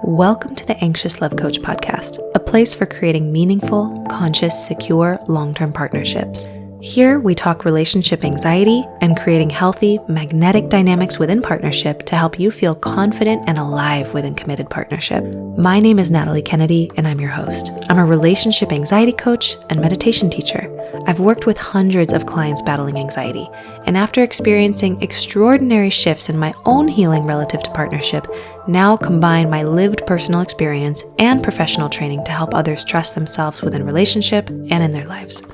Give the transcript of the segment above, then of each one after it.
Welcome to the Anxious Love Coach podcast, a place for creating meaningful, conscious, secure, long-term partnerships. Here, we talk relationship anxiety and creating healthy, magnetic dynamics within partnership to help you feel confident and alive within committed partnership. My name is Natalie Kennedy, and I'm your host. I'm a relationship anxiety coach and meditation teacher. I've worked with hundreds of clients battling anxiety, and after experiencing extraordinary shifts in my own healing relative to partnership, now combine my lived personal experience and professional training to help others trust themselves within relationship and in their lives.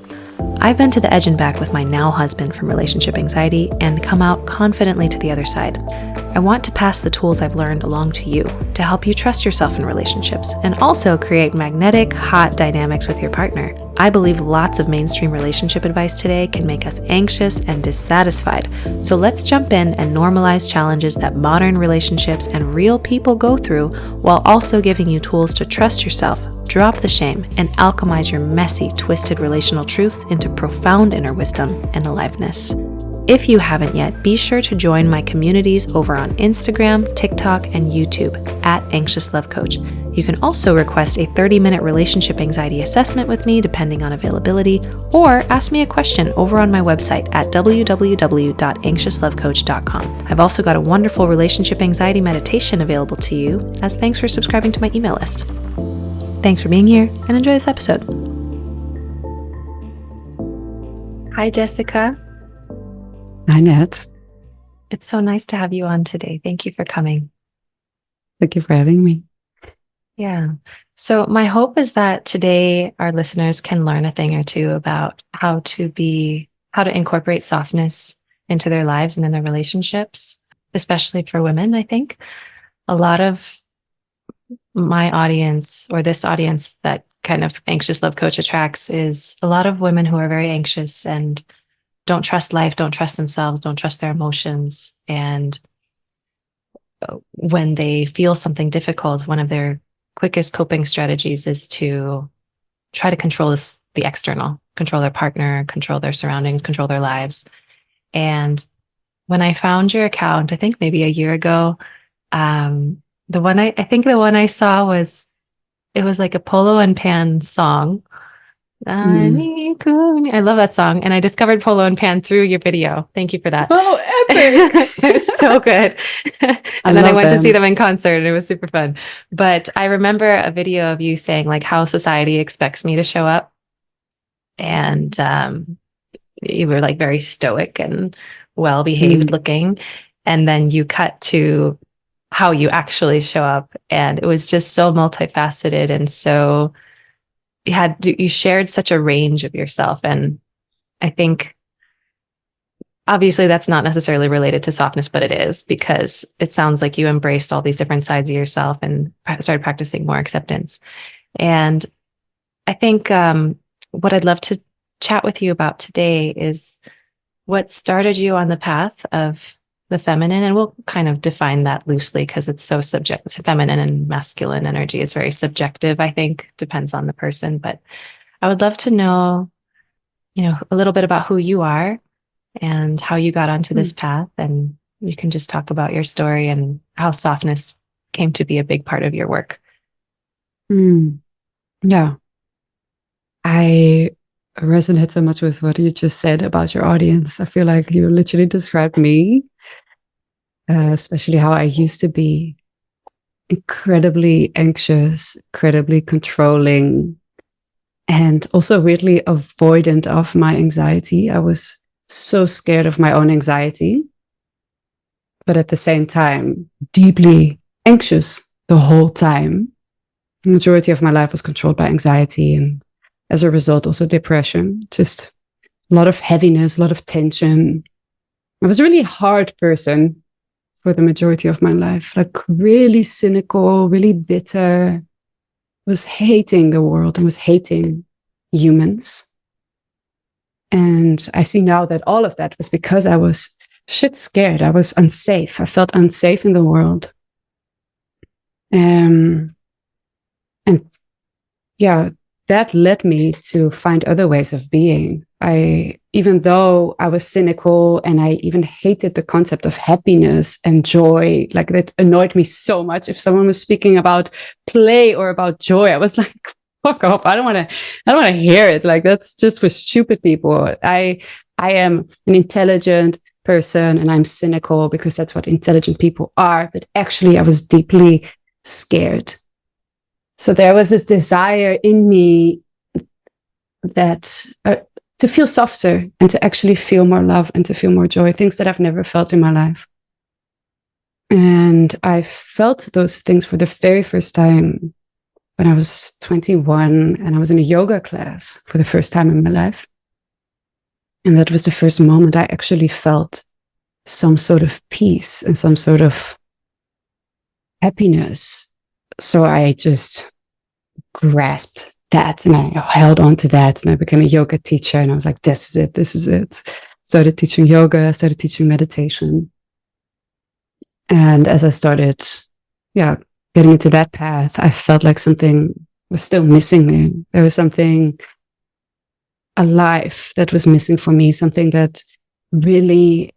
I've been to the edge and back with my now husband from relationship anxiety and come out confidently to the other side. I want to pass the tools I've learned along to you to help you trust yourself in relationships and also create magnetic, hot dynamics with your partner. I believe lots of mainstream relationship advice today can make us anxious and dissatisfied. So let's jump in and normalize challenges that modern relationships and real people go through while also giving you tools to trust yourself, drop the shame, and alchemize your messy, twisted relational truths into profound inner wisdom and aliveness. If you haven't yet, be sure to join my communities over on Instagram, TikTok, and YouTube at Anxious Love Coach. You can also request a 30-minute relationship anxiety assessment with me depending on availability, or ask me a question over on my website at www.anxiouslovecoach.com. I've also got a wonderful relationship anxiety meditation available to you as thanks for subscribing to my email list. Thanks for being here and enjoy this episode. Hi, Jessica. Hi, Nat. It's so nice to have you on today. Thank you for coming. Thank you for having me. Yeah. So my hope is that today our listeners can learn a thing or two about how to incorporate softness into their lives and in their relationships, especially for women. I think a lot of my audience, or this audience that kind of Anxious Love Coach attracts, is a lot of women who are very anxious and don't trust life, don't trust themselves, don't trust their emotions. And when they feel something difficult, one of their quickest coping strategies is to try to control the external, control their partner, control their surroundings, control their lives. And when I found your account, I think maybe a year ago, the one I saw was like a Polo and Pan song. I love that song. And I discovered Polo and Pan through your video. Thank you for that. Oh, epic. It was so good. And then I went to see them in concert and it was super fun. But I remember a video of you saying like how society expects me to show up. And you were like very stoic and well-behaved looking. And then you cut to how you actually show up. And it was just so multifaceted and so you shared such a range of yourself. And I think obviously that's not necessarily related to softness, but it is, because it sounds like you embraced all these different sides of yourself and started practicing more acceptance. And I think what I'd love to chat with you about today is what started you on the path of the feminine. And we'll kind of define that loosely because it's so subjective. Feminine and masculine energy is very subjective, I think, depends on the person. But I would love to know, a little bit about who you are and how you got onto this path. And you can just talk about your story and how softness came to be a big part of your work. Yeah. I resonate so much with what you just said about your audience. I feel like you literally described me. Especially how I used to be incredibly anxious, incredibly controlling, and also weirdly avoidant of my anxiety. I was so scared of my own anxiety, but at the same time, deeply anxious the whole time. The majority of my life was controlled by anxiety, and as a result, also depression. Just a lot of heaviness, a lot of tension. I was a really hard person for the majority of my life, like really cynical, really bitter, was hating the world and was hating humans. And I see now that all of that was because I was shit scared. I was unsafe. I felt unsafe in the world. And yeah, that led me to find other ways of being. Even though I was cynical and I even hated the concept of happiness and joy, like that annoyed me so much. If someone was speaking about play or about joy, I was like, fuck off. I don't want to hear it. Like, that's just for stupid people. I am an intelligent person and I'm cynical because that's what intelligent people are. But actually, I was deeply scared. So there was this desire in me that to feel softer and to actually feel more love and to feel more joy, things that I've never felt in my life. And I felt those things for the very first time when I was 21 and I was in a yoga class for the first time in my life. And that was the first moment I actually felt some sort of peace and some sort of happiness. So I just grasped that and I held on to that and I became a yoga teacher and I was like, this is it. Started teaching yoga, started teaching meditation. And as I started, getting into that path, I felt like something was still missing me. There was something alive that was missing for me, something that really,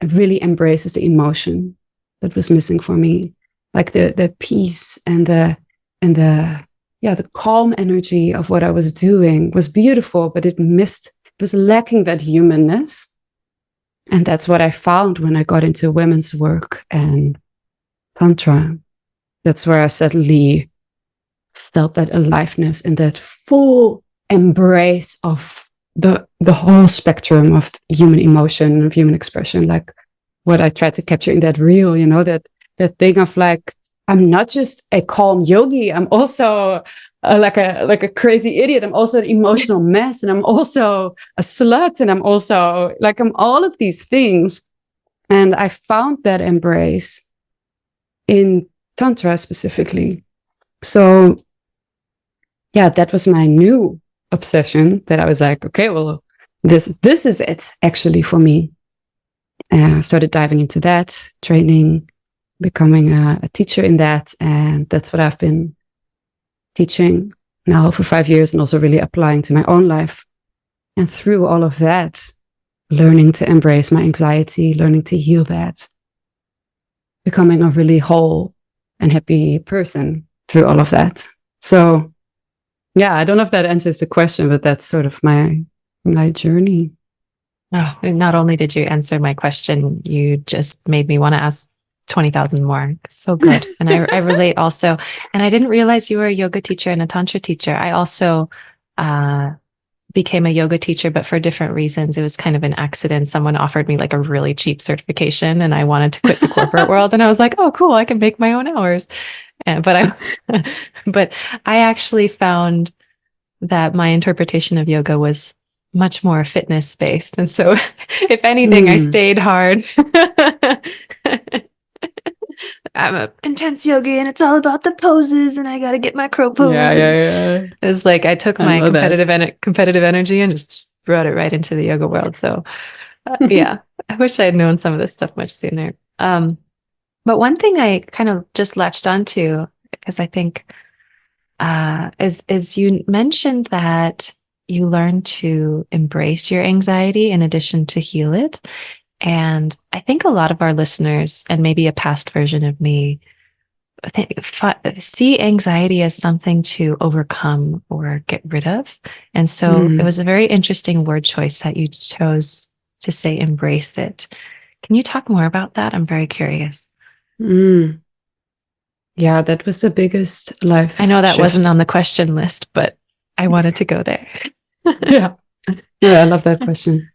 really embraces the emotion that was missing for me. Like the peace and the calm energy of what I was doing was beautiful, but it was lacking that humanness. And that's what I found when I got into women's work and tantra. That's where I suddenly felt that aliveness and that full embrace of the whole spectrum of human emotion, of human expression, like what I tried to capture in that reel, that thing of like, I'm not just a calm yogi, I'm also like a crazy idiot. I'm also an emotional mess, and I'm also a slut, and I'm also like, I'm all of these things. And I found that embrace in tantra specifically. So that was my new obsession, that I was like, okay, well, this is it actually for me. I started diving into that, training, becoming a teacher in that. And that's what I've been teaching now for 5 years and also really applying to my own life. And through all of that, learning to embrace my anxiety, learning to heal that, becoming a really whole and happy person through all of that. So I don't know if that answers the question, but that's sort of my journey. Oh, not only did you answer my question, you just made me want to ask 20,000 more. So good. And I relate also. And I didn't realize you were a yoga teacher and a tantra teacher. I also became a yoga teacher, but for different reasons. It was kind of an accident. Someone offered me like a really cheap certification and I wanted to quit the corporate world. And I was like, oh, cool, I can make my own hours. But I actually found that my interpretation of yoga was much more fitness based. And so if anything, I stayed hard. I'm an intense yogi and it's all about the poses and I got to get my crow pose. Yeah. It's like I took my competitive energy and just brought it right into the yoga world. So I wish I had known some of this stuff much sooner. But one thing I kind of just latched onto, because I think is you mentioned that you learn to embrace your anxiety in addition to heal it. And I think a lot of our listeners, and maybe a past version of me, see anxiety as something to overcome or get rid of. And so it was a very interesting word choice that you chose to say embrace it. Can you talk more about that? I'm very curious. Yeah, that was the biggest life I know that shift. wasn't on the question list, but I wanted to go there. Yeah, I love that question.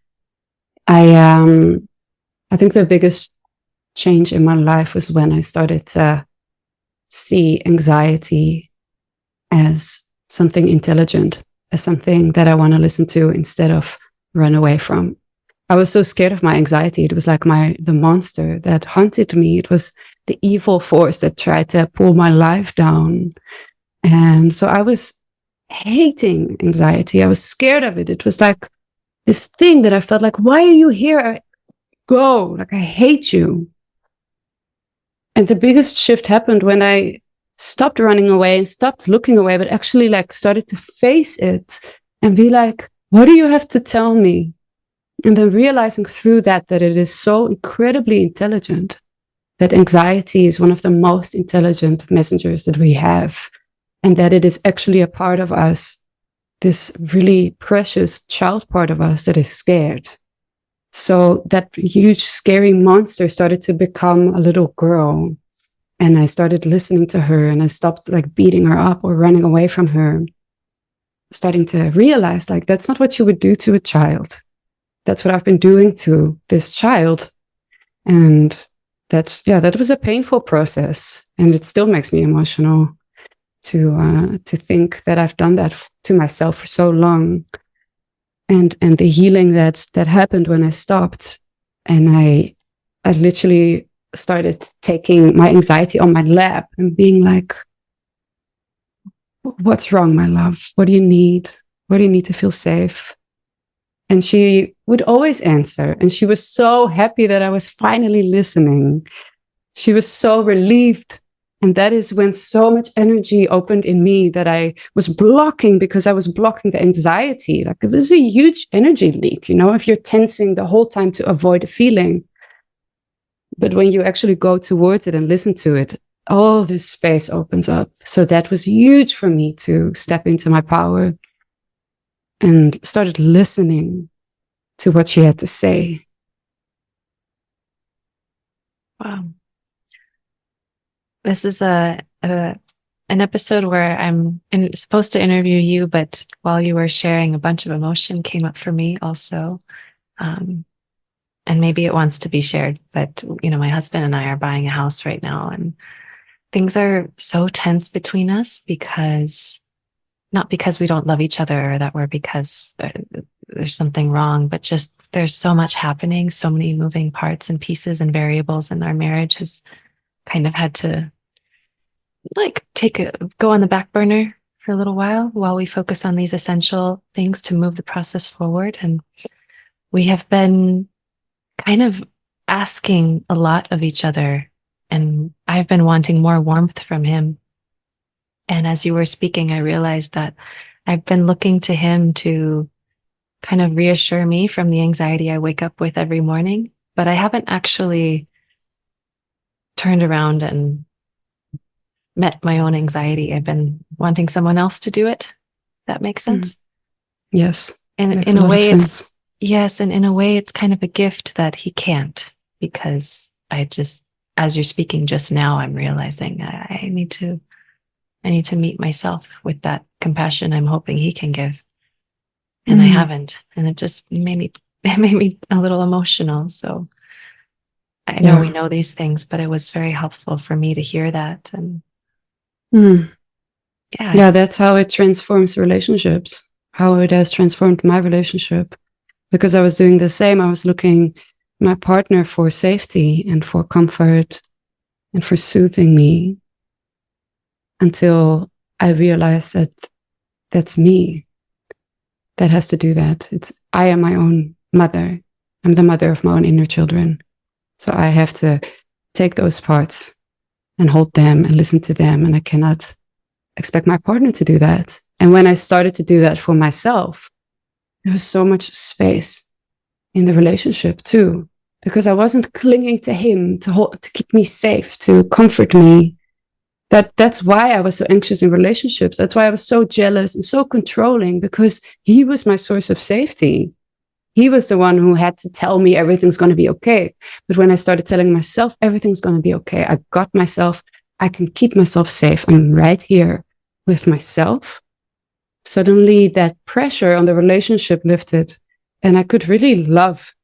I think the biggest change in my life was when I started to see anxiety as something intelligent, as something that I want to listen to instead of run away from. I was so scared of my anxiety. It was like the monster that haunted me. It was the evil force that tried to pull my life down. And so I was hating anxiety. I was scared of it. It was like this thing that I felt like, why are you here? Go. Like, I hate you. And the biggest shift happened when I stopped running away and stopped looking away, but actually like started to face it and be like, what do you have to tell me? And then realizing through that it is so incredibly intelligent, that anxiety is one of the most intelligent messengers that we have, and that it is actually a part of us, this really precious child part of us that is scared. So that huge, scary monster started to become a little girl. And I started listening to her, and I stopped like beating her up or running away from her, starting to realize like that's not what you would do to a child. That's what I've been doing to this child. And that was a painful process. And it still makes me emotional to think that I've done that to myself for so long. And the healing that happened when I stopped, and I literally started taking my anxiety on my lap and being like, what's wrong, my love? What do you need? What do you need to feel safe? And she would always answer. And she was so happy that I was finally listening. She was so relieved. And that is when so much energy opened in me that I was blocking, because I was blocking the anxiety. Like it was a huge energy leak, if you're tensing the whole time to avoid a feeling. But when you actually go towards it and listen to it, all this space opens up. So that was huge for me to step into my power and started listening to what she had to say. Wow. This is an episode where I'm supposed to interview you, but while you were sharing, a bunch of emotion came up for me also. And maybe it wants to be shared, but my husband and I are buying a house right now, and things are so tense between us, because not because we don't love each other or that we're because there's something wrong, but just there's so much happening, so many moving parts and pieces and variables, and our marriage has kind of had to like go on the back burner for a little while we focus on these essential things to move the process forward. And we have been kind of asking a lot of each other, and I've been wanting more warmth from him. And as you were speaking, I realized that I've been looking to him to kind of reassure me from the anxiety I wake up with every morning, but I haven't actually turned around and met my own anxiety. I've been wanting someone else to do it. That makes sense. Yes. And Makes in a a lot of way, sense. yes. And in a way, it's kind of a gift that he can't, because as you're speaking just now, I'm realizing I need to meet myself with that compassion I'm hoping he can give. And I haven't. And it just made me a little emotional. So I know we know these things, but it was very helpful for me to hear that. And yeah, that's how it transforms relationships, how it has transformed my relationship. Because I was doing the same. I was looking my partner for safety and for comfort and for soothing me, until I realized that that's me that has to do that. I am my own mother. I'm the mother of my own inner children. So I have to take those parts and hold them and listen to them. And I cannot expect my partner to do that. And when I started to do that for myself, there was so much space in the relationship too, because I wasn't clinging to him to keep me safe, to comfort me. That's why I was so anxious in relationships. That's why I was so jealous and so controlling, because he was my source of safety. He was the one who had to tell me everything's going to be okay. But when I started telling myself everything's going to be okay, I got myself, I can keep myself safe. I'm right here with myself. Suddenly that pressure on the relationship lifted, and I could really love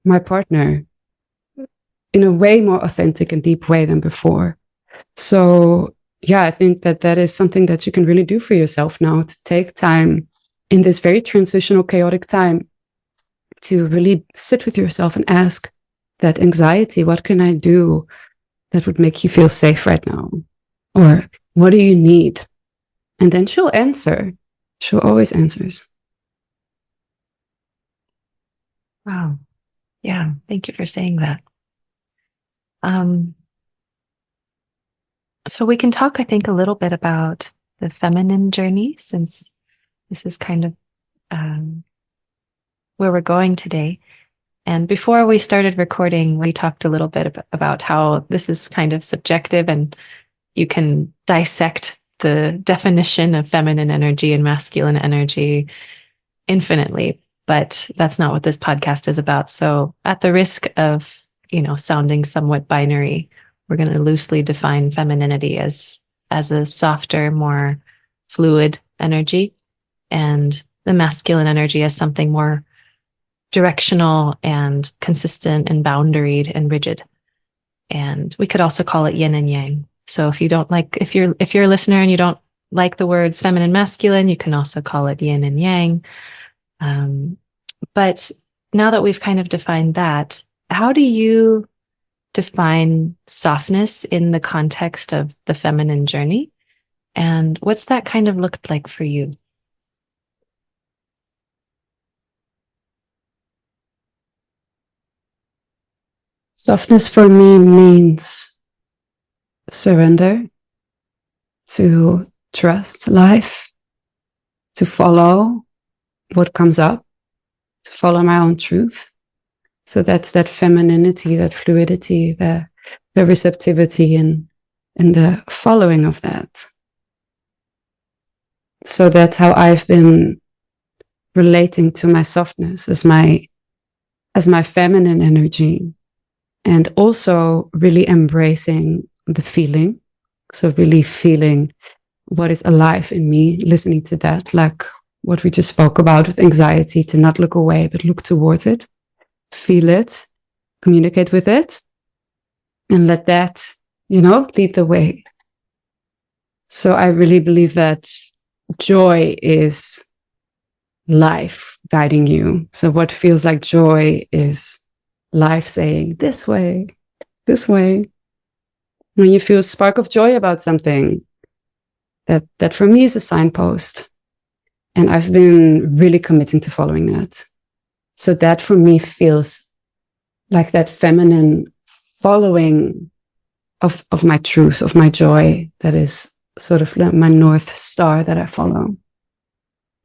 my partner in a way more authentic and deep way than before. So yeah, I think that is something that you can really do for yourself now, to take time in this very transitional, chaotic time to really sit with yourself and ask that anxiety, what can I do that would make you feel safe right now? Or what do you need? And then she'll answer. She'll always answers. wow. Yeah. Thank you for saying that. So we can talk, I think, a little bit about the feminine journey, since this is kind of where we're going today. And before we started recording, we talked a little bit about how this is kind of subjective and you can dissect the definition of feminine energy and masculine energy infinitely. But that's not what this podcast is about. So at the risk of, sounding somewhat binary, we're going to loosely define femininity as a softer, more fluid energy, and the masculine energy as something more directional and consistent and boundaried and rigid. And we could also call it yin and yang. So if you're a listener and you don't like the words feminine, masculine, you can also call it yin and yang. But now that we've kind of defined that, how do you define softness in the context of the feminine journey? And what's that kind of looked like for you? Softness for me means surrender, to trust life, to follow what comes up, to follow my own truth. So that's that femininity, that fluidity, the receptivity and the following of that. So that's how I've been relating to my softness as my feminine energy, and also really embracing the feeling. So really feeling what is alive in me, listening to that, like what we just spoke about with anxiety, to not look away, but look towards it, feel it, communicate with it, and let that, lead the way. So I really believe that joy is life guiding you. So what feels like joy is life saying, this way, this way. When you feel a spark of joy about something, that for me is a signpost. And I've been really committing to following that. So that for me feels like that feminine following of my truth, of my joy, that is sort of my North Star that I follow.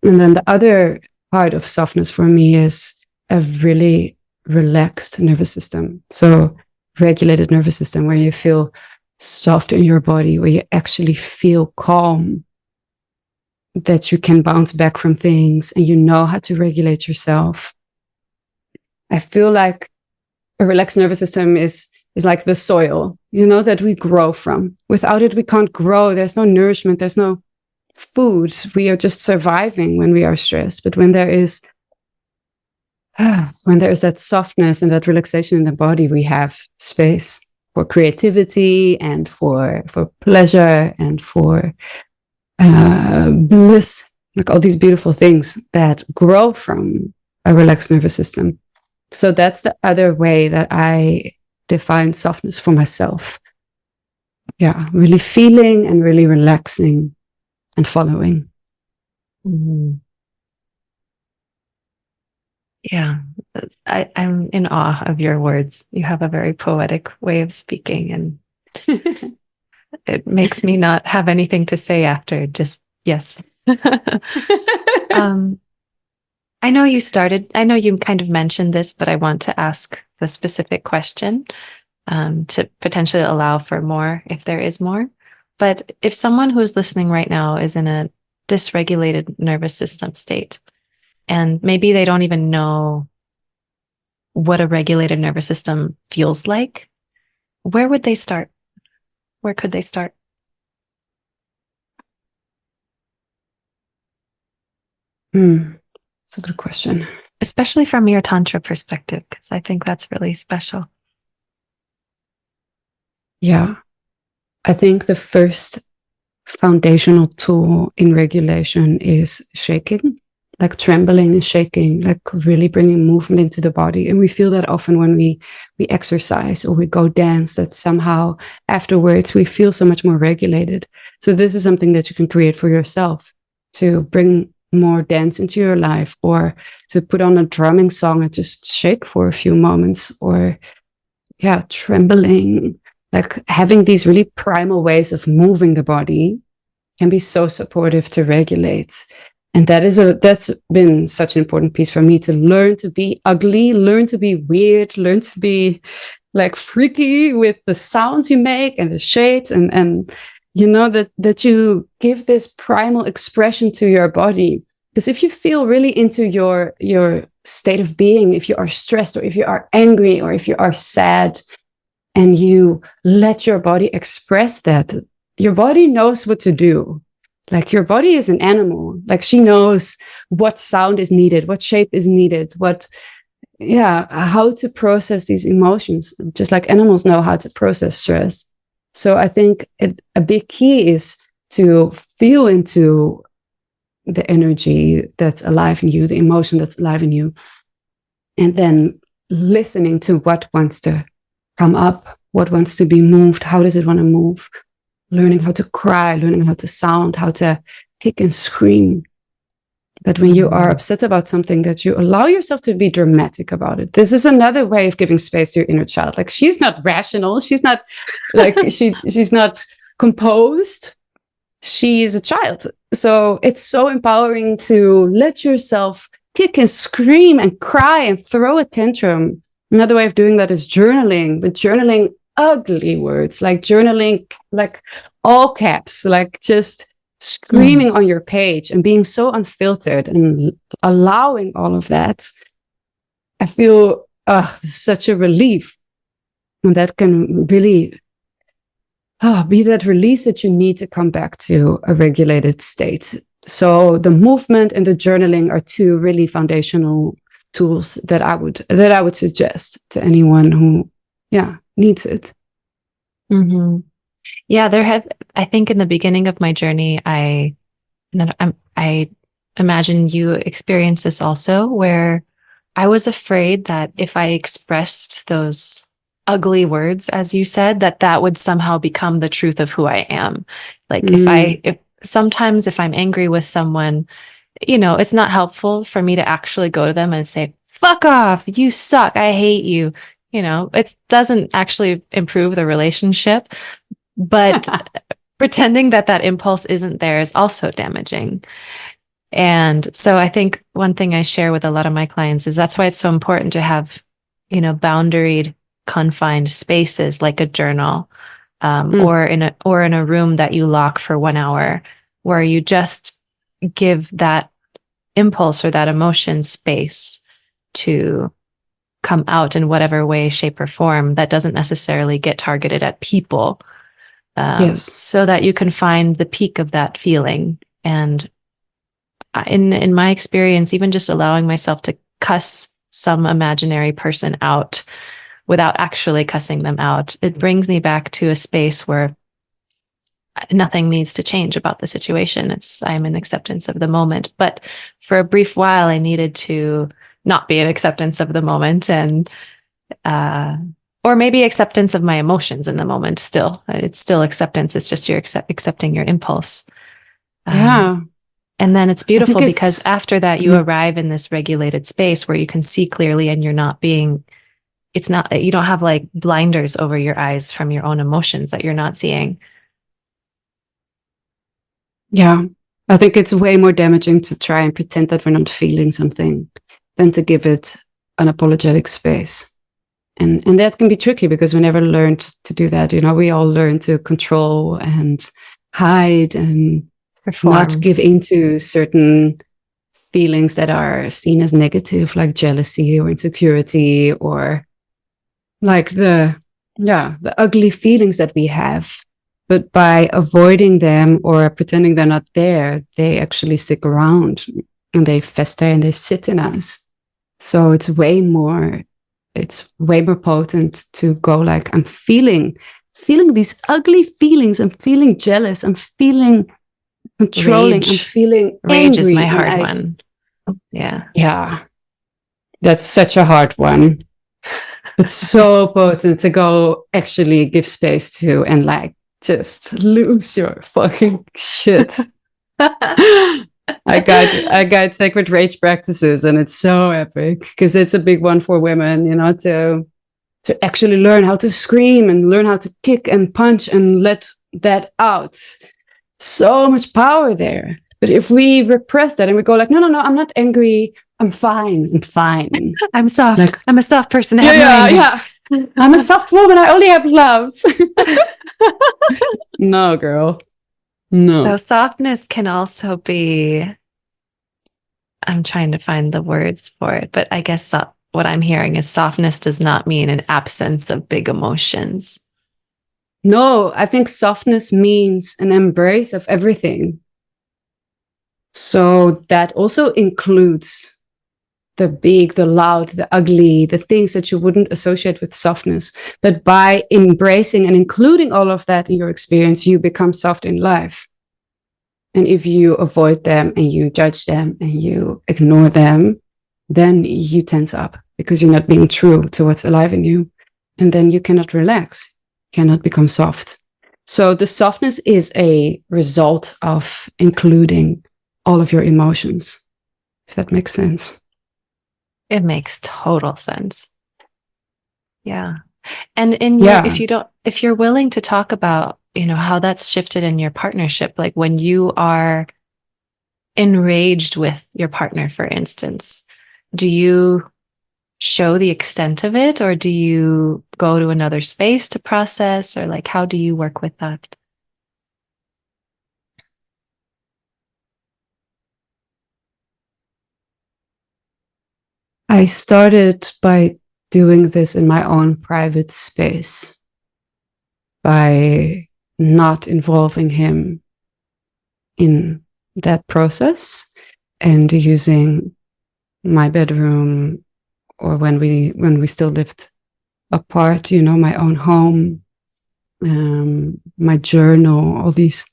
And then the other part of softness for me is a really relaxed nervous system. So regulated nervous system, where you feel soft in your body, where you actually feel calm, that you can bounce back from things and you know how to regulate yourself. I feel like a relaxed nervous system is like the soil, that we grow from. Without it, we can't grow. There's no nourishment. There's no food. We are just surviving when we are stressed. But when there is that softness and that relaxation in the body, we have space for creativity and for pleasure and for bliss, like all these beautiful things that grow from a relaxed nervous system. So that's the other way that I define softness for myself. Yeah, really feeling and really relaxing and following. Mm-hmm. Yeah, I'm in awe of your words. You have a very poetic way of speaking, and it makes me not have anything to say after. Just yes. I know you kind of mentioned this, but I want to ask the specific question to potentially allow for more if there is more. But if someone who is listening right now is in a dysregulated nervous system state, and maybe they don't even know what a regulated nervous system feels like, where would they start? Where could they start? That's a good question. Especially from your tantra perspective, because I think that's really special. Yeah. I think the first foundational tool in regulation is shaking, like trembling and shaking, like really bringing movement into the body. And we feel that often when we exercise or we go dance, that somehow afterwards we feel so much more regulated. So this is something that you can create for yourself, to bring more dance into your life, or to put on a drumming song and just shake for a few moments, or trembling, like having these really primal ways of moving the body can be so supportive to regulate. And that's been such an important piece for me, to learn to be ugly, learn to be weird, learn to be like freaky with the sounds you make and the shapes, and you know, that you give this primal expression to your body. Because if you feel really into your state of being, if you are stressed or if you are angry or if you are sad, and you let your body express that, your body knows what to do. Like, your body is an animal. Like, she knows what sound is needed, what shape is needed, how to process these emotions, just like animals know how to process stress. So I think a big key is to feel into the energy that's alive in you, the emotion that's alive in you, and then listening to what wants to come up, what wants to be moved, how does it want to move, learning how to cry, learning how to sound, how to kick and scream. That when you are upset about something, that you allow yourself to be dramatic about it. This is another way of giving space to your inner child. Like, she's not rational. She's not like, she's not composed. She is a child. So it's so empowering to let yourself kick and scream and cry and throw a tantrum. Another way of doing that is journaling, but journaling ugly words, like journaling, like all caps, like just screaming on your page and being so unfiltered and allowing all of that. I feel such a relief. And that can really be that release that you need to come back to a regulated state. So the movement and the journaling are two really foundational tools that I would suggest to anyone who needs it. Mm-hmm. Yeah, I think in the beginning of my journey, I imagine you experienced this also, where I was afraid that if I expressed those ugly words, as you said, that would somehow become the truth of who I am. Like, if sometimes if I'm angry with someone, you know, it's not helpful for me to actually go to them and say, fuck off, you suck, I hate you. You know, it doesn't actually improve the relationship, but pretending that impulse isn't there is also damaging. And so I think one thing I share with a lot of my clients is that's why it's so important to have, you know, boundaried, confined spaces like a journal, or in a room that you lock for 1 hour, where you just give that impulse or that emotion space to come out in whatever way, shape, or form that doesn't necessarily get targeted at people. So that you can find the peak of that feeling. And in my experience, even just allowing myself to cuss some imaginary person out without actually cussing them out, it brings me back to a space where nothing needs to change about the situation. I'm in acceptance of the moment. But for a brief while, I needed to not be in acceptance of the moment, and or maybe acceptance of my emotions in the moment. Still, it's still acceptance. It's just you're accepting your impulse. And then it's beautiful because after that, you arrive in this regulated space where you can see clearly, and you don't have like blinders over your eyes from your own emotions that you're not seeing. Yeah, I think it's way more damaging to try and pretend that we're not feeling something than to give it an apologetic space. And that can be tricky because we never learned to do that. You know, we all learn to control and hide and not give into certain feelings that are seen as negative, like jealousy or insecurity, or like the ugly feelings that we have. But by avoiding them or pretending they're not there, they actually stick around and they fester and they sit in us. So it's way more potent to go like, I'm feeling these ugly feelings. I'm feeling jealous. I'm feeling controlling. Rage. I'm feeling rage angry. Is my hard one. Yeah. That's such a hard one. It's so potent to go actually give space to and like just lose your fucking shit. I guide sacred rage practices, and it's so epic because it's a big one for women, you know, to to actually learn how to scream and learn how to kick and punch and let that out. So much power there. But if we repress that and we go like, no, I'm not angry. I'm fine. I'm soft. Like, I'm a soft person. I have no anger. I'm a soft woman. I only have love. No, girl. No. So softness can also be, I'm trying to find the words for it, but I guess what I'm hearing is softness does not mean an absence of big emotions. No, I think softness means an embrace of everything. So that also includes the big, the loud, the ugly, the things that you wouldn't associate with softness. But by embracing and including all of that in your experience, you become soft in life. And if you avoid them and you judge them and you ignore them, then you tense up because you're not being true to what's alive in you. And then you cannot relax, cannot become soft. So the softness is a result of including all of your emotions, if that makes sense. It makes total sense. Yeah. And if you're willing to talk about, how that's shifted in your partnership, like when you are enraged with your partner, for instance, do you show the extent of it, or do you go to another space to process, or like, how do you work with that? I started by doing this in my own private space, by not involving him in that process and using my bedroom, or when we still lived apart, my own home, my journal, all these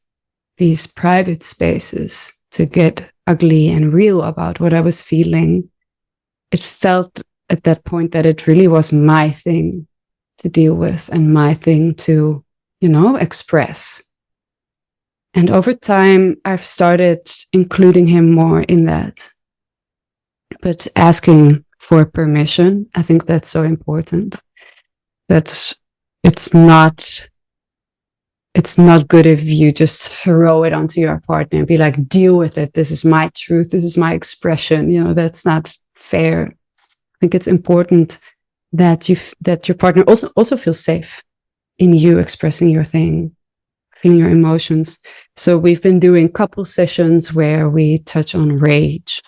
private spaces to get ugly and real about what I was feeling. It felt at that point that it really was my thing to deal with and my thing to, express. And over time, I've started including him more in that. But asking for permission, I think that's so important. It's not good if you just throw it onto your partner and be like, deal with it. This is my truth. This is my expression. That's not fair. I think it's important that your partner also feels safe in you expressing your thing, feeling your emotions. So we've been doing couple sessions where we touch on rage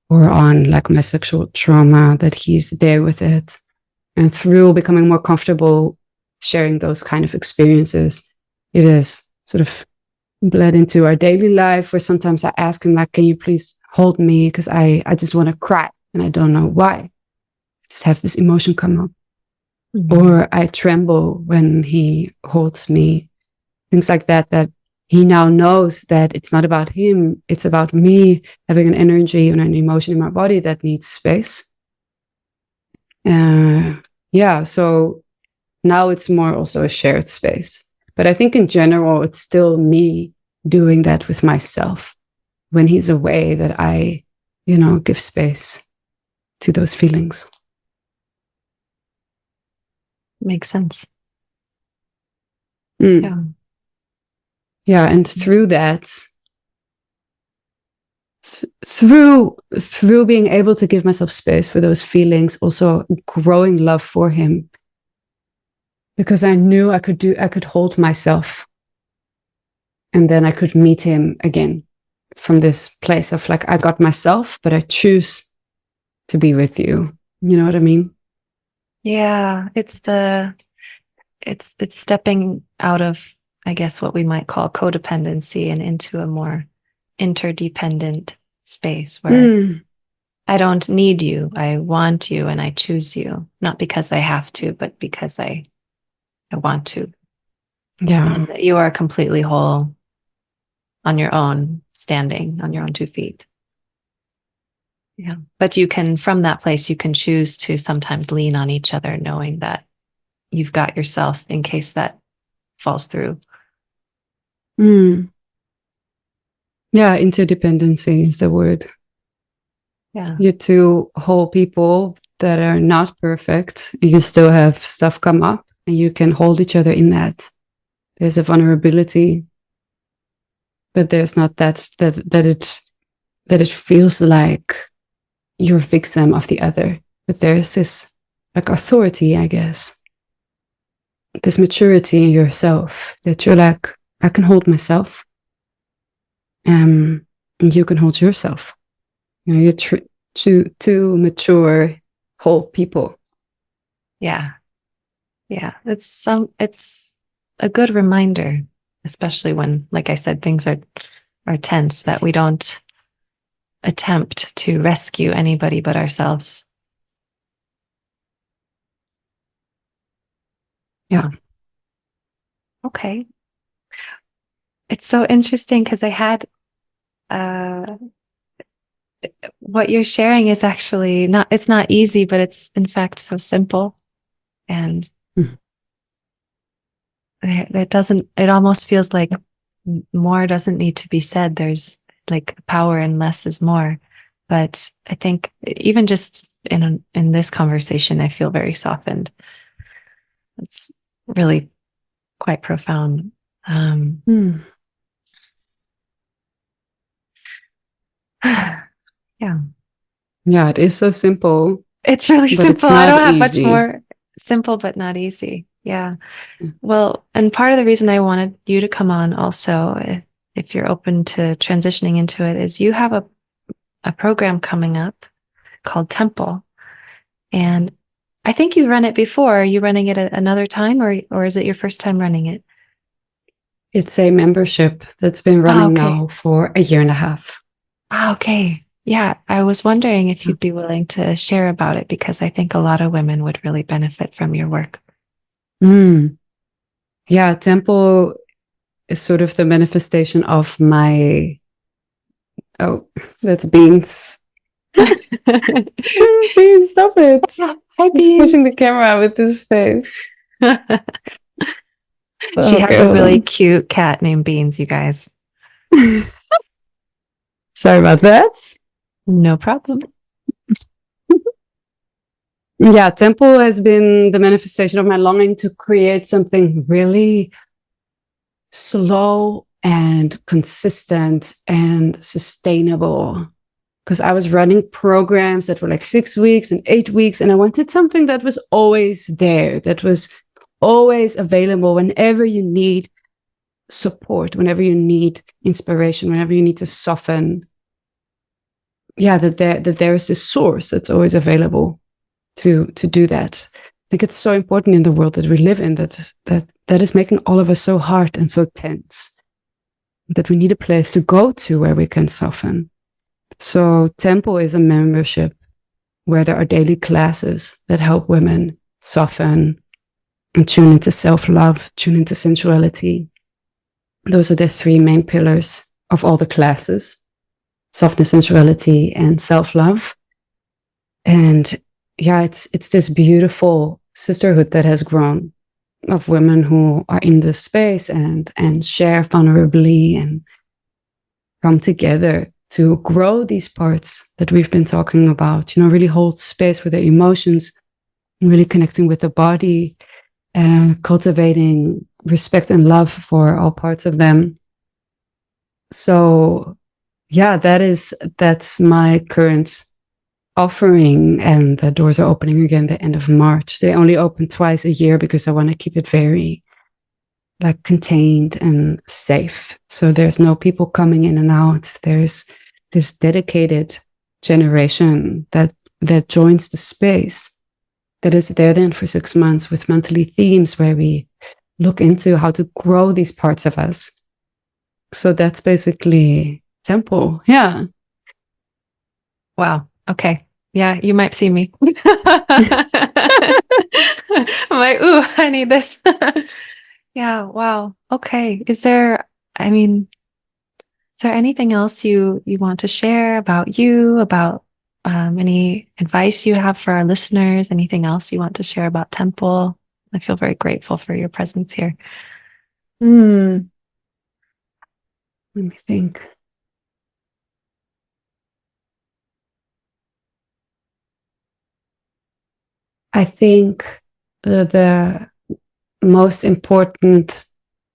or on like my sexual trauma, that he's there with it. And through becoming more comfortable sharing those kind of experiences, it is sort of bled into our daily life, where sometimes I ask him, like, can you please hold me? Because I just want to cry and I don't know why. I just have this emotion come up. Mm-hmm. Or I tremble when he holds me. Things like that he now knows that it's not about him. It's about me having an energy and an emotion in my body that needs space. So now it's more also a shared space. But I think in general, it's still me doing that with myself. When he's away, that I, give space to those feelings. Makes sense. Mm. Yeah, and through that, through being able to give myself space for those feelings, also growing love for him, because I knew I could hold myself, and then I could meet him again from this place of like, I got myself, but I choose to be with you. You know what I mean? Yeah, it's stepping out of, I guess, what we might call codependency and into a more interdependent space where I don't need you. I want you and I choose you, not because I have to, but because I want to. Yeah. And that you are completely whole on your own, standing on your own 2 feet. Yeah. But you can, from that place, you can choose to sometimes lean on each other, knowing that you've got yourself in case that falls through. Yeah, interdependency is the word. Yeah. You're two whole people that are not perfect. You still have stuff come up, and you can hold each other in that. There's a vulnerability, but there's not that it feels like you're a victim of the other. But there's this like authority, I guess, this maturity in yourself that you're like, I can hold myself, and you can hold yourself. You know, you're two mature whole people. Yeah. Yeah. It's a good reminder, especially when, like I said, things are tense, that we don't attempt to rescue anybody but ourselves. Yeah. Okay. It's so interesting because I had what you're sharing is actually it's not easy, but it's in fact so simple. And it almost feels like more doesn't need to be said. There's like power in less is more. But I think even just in this conversation, I feel very softened. It's really quite profound. Yeah. Yeah, it is so simple. It's really But it's simple. I not don't have much easy. more. Simple, but not easy. Yeah. Well, and part of the reason I wanted you to come on also, if you're open to transitioning into it, is you have a program coming up called Temple. And I think you run it before. Are you running it at another time, or is it your first time running it? It's a membership that's been running now for a year and a half. Okay. Yeah. I was wondering if you'd be willing to share about it, because I think a lot of women would really benefit from your work. Yeah, Temple is sort of the manifestation of my, oh, that's Beans. Beans, stop it. Hi, He's Beans. pushing the camera with his face. She has a really cute cat named Beans, you guys. Sorry about that. No problem. Yeah, Temple has been the manifestation of my longing to create something really slow and consistent and sustainable. Because I was running programs that were like 6 weeks and 8 weeks, and I wanted something that was always there, that was always available whenever you need support, whenever you need inspiration, whenever you need to soften. Yeah, that there is this source that's always available to do that. I think it's so important in the world that we live in, that is making all of us so hard and so tense, that we need a place to go to where we can soften. So Temple is a membership where there are daily classes that help women soften and tune into self-love, tune into sensuality. Those are the three main pillars of all the classes: softness, sensuality, and self-love. And yeah, it's this beautiful sisterhood that has grown, of women who are in this space and share vulnerably and come together to grow these parts that we've been talking about, you know, really hold space for their emotions, really connecting with the body, and cultivating respect and love for all parts of them. So yeah, that's my current offering, and the doors are opening again the end of March. They only open twice a year because I want to keep it very like contained and safe. So there's no people coming in and out. There's this dedicated generation that joins the space, that is there then for 6 months with monthly themes where we look into how to grow these parts of us. So that's basically Temple. Yeah. Wow. Okay. Yeah, you might see me. I'm like, ooh, I need this. Yeah, wow. Okay. Is there anything else you want to share about you, about any advice you have for our listeners? Anything else you want to share about Temple? I feel very grateful for your presence here. Let me think. I think the most important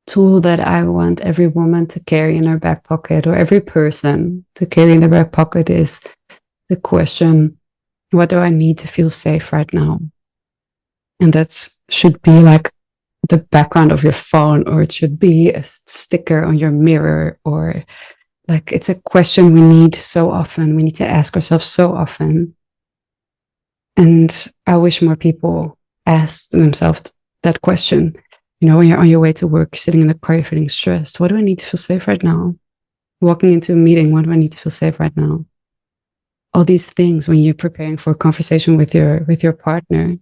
tool that I want every woman to carry in her back pocket, or every person to carry in their back pocket, is the question, what do I need to feel safe right now? And that should be like the background of your phone, or it should be a sticker on your mirror, or like it's a question we need so often. We need to ask ourselves so often. And I wish more people asked themselves that question. You know, when you're on your way to work, sitting in the car, you're feeling stressed. What do I need to feel safe right now? Walking into a meeting, what do I need to feel safe right now? All these things when you're preparing for a conversation with your partner.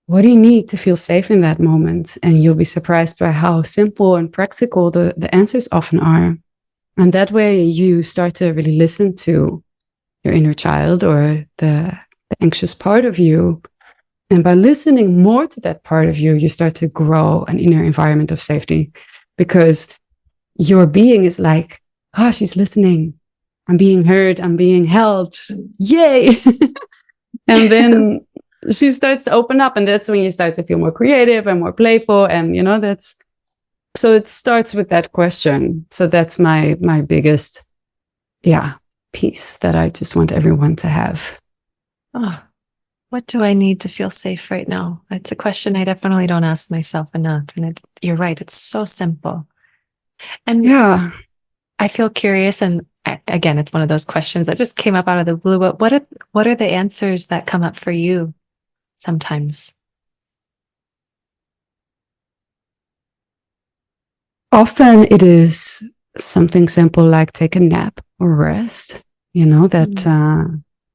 What do you need to feel safe in that moment? And you'll be surprised by how simple and practical the answers often are. And that way you start to really listen to your inner child, or the anxious part of you. And by listening more to that part of you, you start to grow an inner environment of safety, because your being is like, oh, she's listening. I'm being heard. I'm being held. Yay. And then she starts to open up, and that's when you start to feel more creative and more playful. And, you know, so it starts with that question. So that's my biggest, piece that I just want everyone to have. Oh, what do I need to feel safe right now? It's a question I definitely don't ask myself enough. And you're right. It's so simple. And yeah, I feel curious. And again, it's one of those questions that just came up out of the blue. But what are the answers that come up for you sometimes? often it is something simple like take a nap or rest. You know, that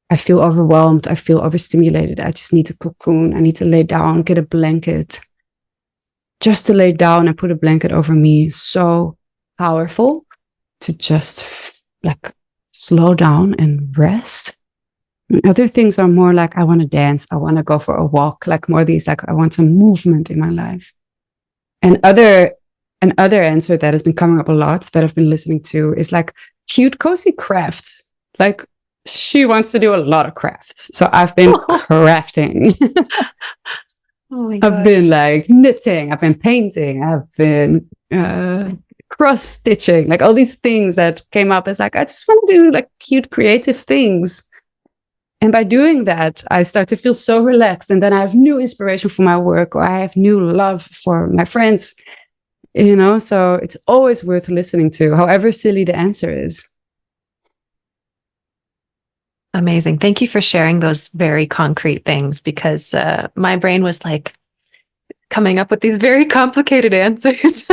I feel overwhelmed. I feel overstimulated. I just need to cocoon. I need to lay down, get a blanket. Just to lay down and put a blanket over me is so powerful, to just like slow down and rest. And other things are more like, I want to dance. I want to go for a walk. Like more these, like I want some movement in my life. And another answer that has been coming up a lot that I've been listening to is like cute, cozy crafts. Like she wants to do a lot of crafts. So I've been crafting. Oh my I've been gosh. like knitting. I've been painting. I've been cross stitching. Like all these things that came up as like, I just want to do like cute, creative things. And by doing that, I start to feel so relaxed. And then I have new inspiration for my work, or I have new love for my friends. You know, so it's always worth listening to, however silly the answer is. Amazing. Thank you for sharing those very concrete things, because my brain was like coming up with these very complicated answers.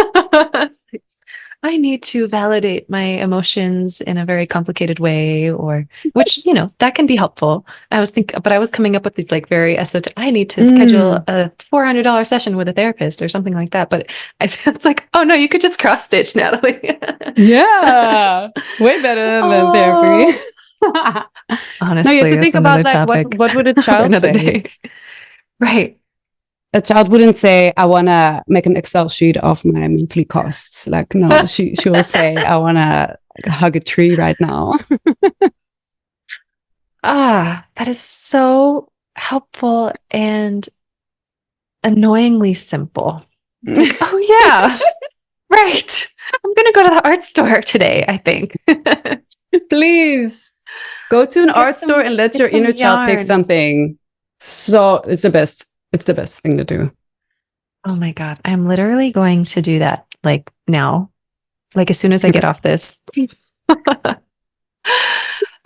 I need to validate my emotions in a very complicated way, or which, you know, that can be helpful. I was coming up with these like very esoteric, I need to schedule a $400 session with a therapist or something like that. But it's like, oh no, you could just cross stitch, Natalie. Yeah, way better than therapy. No, you have Honestly, to that's think another about like topic what would a for child another say? day. Right. A child wouldn't say, I want to make an Excel sheet of my monthly costs. Like, no, she will say, I want to hug a tree right now. That is so helpful and annoyingly simple. It's like, oh yeah, right. I'm going to go to the art store today, I think. Please go to an art store and let your inner child pick something. So it's the best. It's the best thing to do. Oh my God. I'm literally going to do that like now, like as soon as I get off this.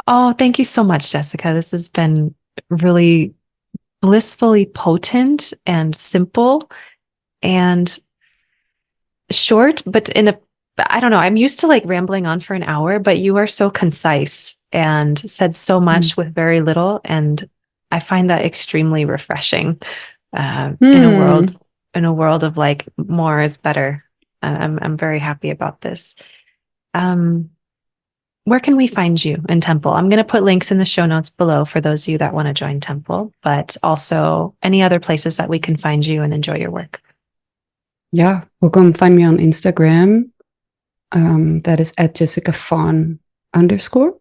Oh, thank you so much, Jessica. This has been really blissfully potent and simple and short, but I don't know, I'm used to like rambling on for an hour, but you are so concise and said so much with very little. And I find that extremely refreshing in a world of like more is better. I'm very happy about this. Where can we find you in Temple? I'm going to put links in the show notes below for those of you that want to join Temple, but also any other places that we can find you and enjoy your work. Yeah, well, come find me on Instagram. That is at Jessica Fawn _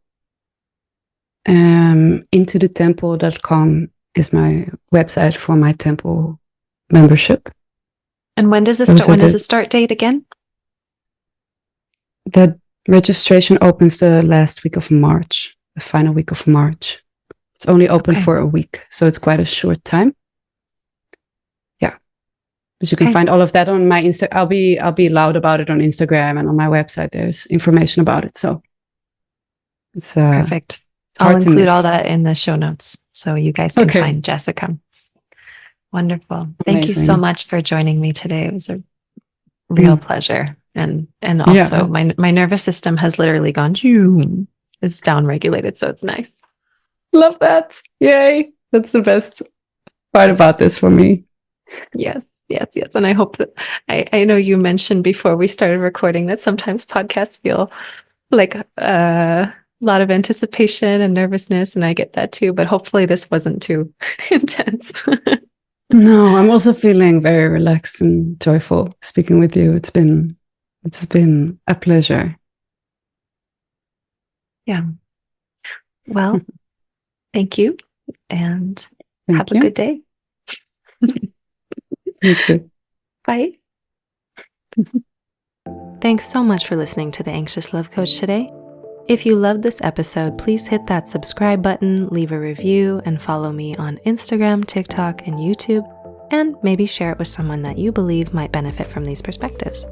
Intothetemple.com is my website for my temple membership. And when does it start? When is the start date again? The registration opens the last week of March, the final week of March. It's only open for a week, so it's quite a short time. Yeah. But you can find all of that on my Insta. I'll be loud about it on Instagram, and on my website there's information about it. So it's perfect. I'll include all that in the show notes so you guys can find Jessica. Wonderful. Amazing. Thank you so much for joining me today. It was a real pleasure. And also my nervous system has literally gone, it's down regulated. So it's nice. Love that. Yay. That's the best part about this for me. Yes. And I hope that I know you mentioned before we started recording that sometimes podcasts feel like a lot of anticipation and nervousness, and I get that too, but hopefully this wasn't too intense. No, I'm also feeling very relaxed and joyful speaking with you. It's been a pleasure. Yeah. Well, thank you, and have a good day. You too. Bye. Thanks so much for listening to The Anxious Love Coach today. If you loved this episode, please hit that subscribe button, leave a review, and follow me on Instagram, TikTok, and YouTube, and maybe share it with someone that you believe might benefit from these perspectives.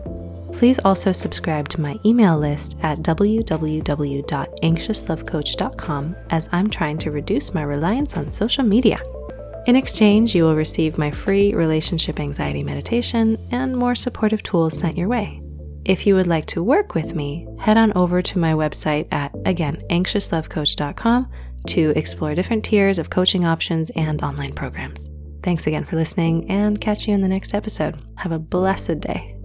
Please also subscribe to my email list at www.anxiouslovecoach.com, as I'm trying to reduce my reliance on social media. In exchange, you will receive my free relationship anxiety meditation and more supportive tools sent your way. If you would like to work with me, head on over to my website at, again, anxiouslovecoach.com to explore different tiers of coaching options and online programs. Thanks again for listening, and catch you in the next episode. Have a blessed day.